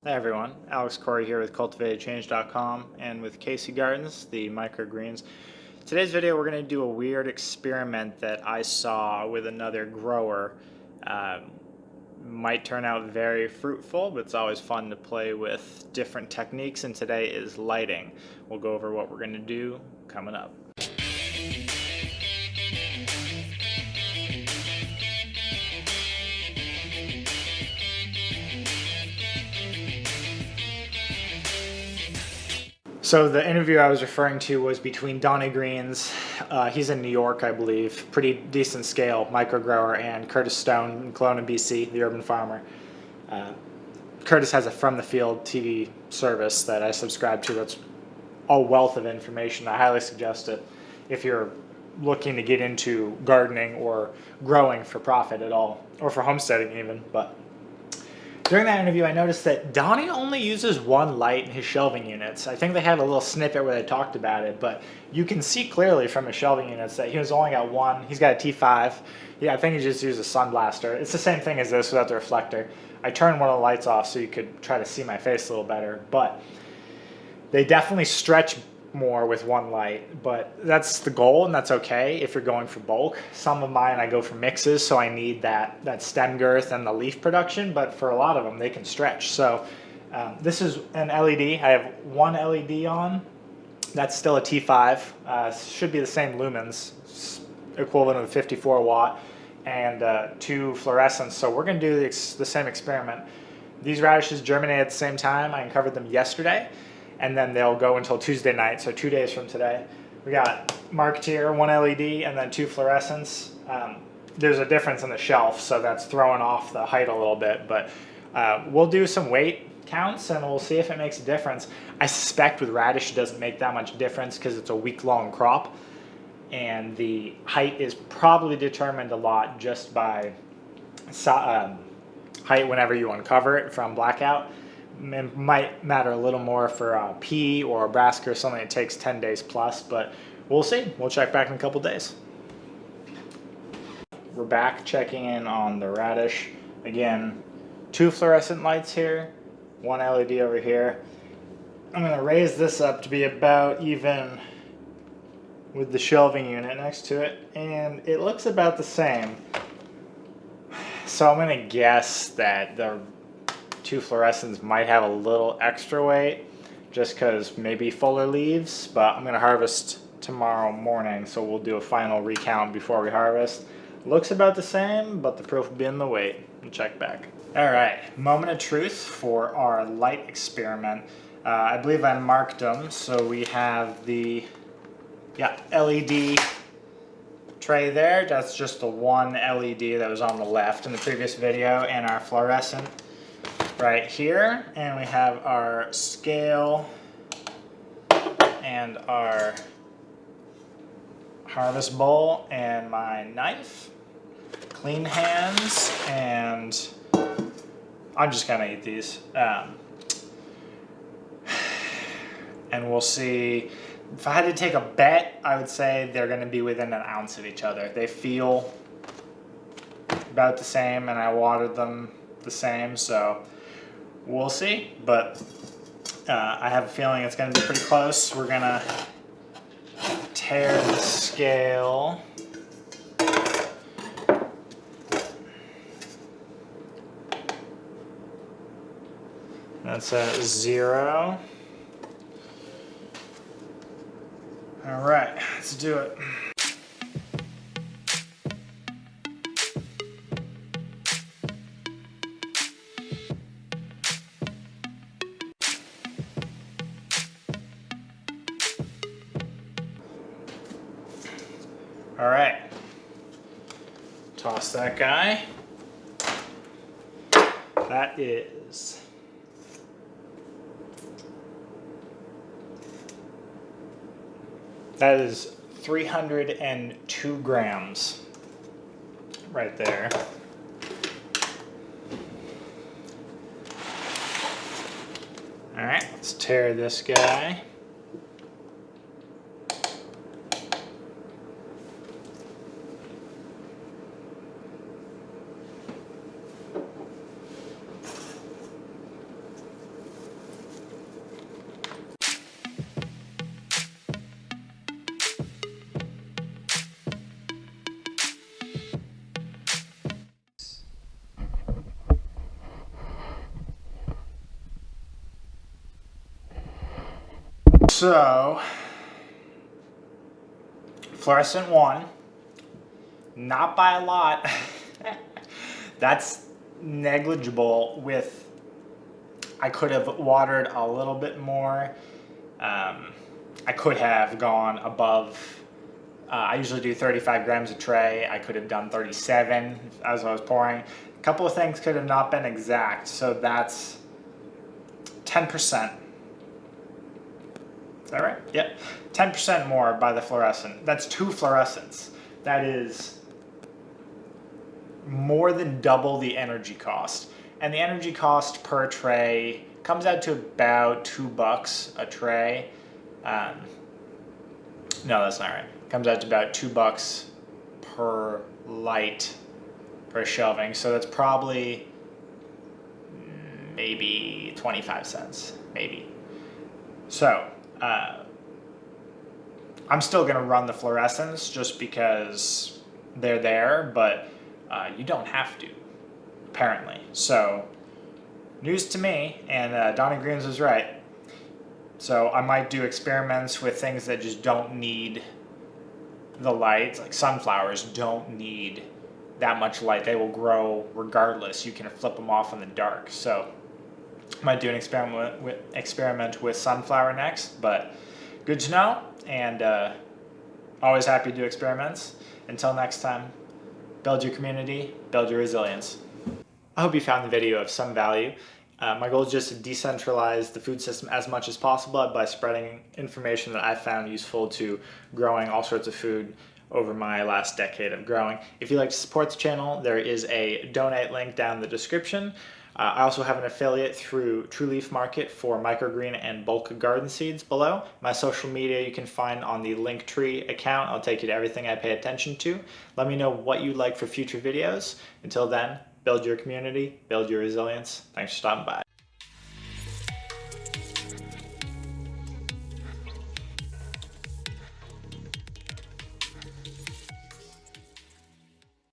Hey everyone, Alex Corey here with CultivatedChange.com and with Casey Gardens, the microgreens. Today's video we're going to do a weird experiment that I saw with another grower. Might turn out very fruitful, but it's always fun to play with different techniques, and today is lighting. We'll go over what we're going to do coming up. So the interview I was referring to was between Donnie Greens, he's in New York, I believe, pretty decent scale microgrower, and Curtis Stone in Kelowna, BC, the urban farmer. Curtis has a From the Field TV service that I subscribe to that's a wealth of information. I highly suggest it if you're looking to get into gardening or growing for profit at all, or for homesteading even. But during that interview, I noticed that Donnie only uses one light in his shelving units. I think they had a little snippet where they talked about it, but you can see clearly from his shelving units that he was only got one. He's got a T5. Yeah, I think he just used a sun blaster. It's the same thing as this without the reflector. I turned one of the lights off so you could try to see my face a little better, but they definitely stretch more with one light, but that's the goal, and that's okay if you're going for bulk. Some of mine I go for mixes, so I need that stem girth and the leaf production, but for a lot of them they can stretch. So this is an LED. I have one LED on. That's still a T5. Should be the same lumens, equivalent of 54 watt, and two fluorescents. So we're going to do the same experiment. These radishes germinated at the same time. I uncovered them yesterday, and then they'll go until Tuesday night, so 2 days from today. We got marked here, one LED and then two fluorescents. There's a difference in the shelf, so that's throwing off the height a little bit, but we'll do some weight counts and we'll see if it makes a difference. I suspect with radish it doesn't make that much difference because it's a week-long crop, and the height is probably determined a lot just by height whenever you uncover it from blackout. It might matter a little more for pea or brassica or something that takes 10 days plus, but we'll see. We'll check back in a couple days. We're back checking in on the radish. Again, two fluorescent lights here, one LED over here. I'm going to raise this up to be about even with the shelving unit next to it, and it looks about the same. So I'm going to guess that the two fluorescents might have a little extra weight just because maybe fuller leaves, but I'm going to harvest tomorrow morning, so we'll do a final recount before we harvest. Looks about the same, but the proof will be in the weight. We'll check back. Alright, moment of truth for our light experiment. I believe I marked them, so we have the LED tray there. That's just the one LED that was on the left in the previous video, and our fluorescent right here, and we have our scale and our harvest bowl and my knife, clean hands, and I'm just gonna eat these, and we'll see. If I had to take a bet, I would say they're going to be within an ounce of each other. They feel about the same, and I watered them the same, so we'll see. But I have a feeling it's going to be pretty close. We're going to tear the scale. That's at 0. All right, let's do it. All right, toss that guy. That is 302 grams right there. All right, let's tear this guy. So, fluorescent won, not by a lot. That's negligible. With, I could have watered a little bit more. I could have gone above, I usually do 35 grams a tray. I could have done 37 as I was pouring. A couple of things could have not been exact, so that's 10%. Is that right? Yep. 10% more by the fluorescent. That's 2 fluorescents. That is more than double the energy cost. And the energy cost per tray comes out to about $2 a tray. No, that's not right. Comes out to about $2 per light per shelving. So that's probably maybe 25 cents, maybe. So I'm still going to run the fluorescents just because they're there, but you don't have to, apparently. So news to me, and Donnie Greens was right. So I might do experiments with things that just don't need the light. Like sunflowers don't need that much light. They will grow regardless. You can flip them off in the dark. So I might do an experiment with sunflower next, but good to know, and always happy to do experiments. Until next time, build your community, build your resilience. I hope you found the video of some value. My goal is just to decentralize the food system as much as possible by spreading information that I found useful to growing all sorts of food over my last decade of growing. If you'd like to support the channel, there is a donate link down in the description. I also have an affiliate through True Leaf Market for microgreen and bulk garden seeds below. My social media you can find on the Linktree account. I'll take you to everything I pay attention to. Let me know what you'd like for future videos. Until then, build your community, build your resilience. Thanks for stopping by.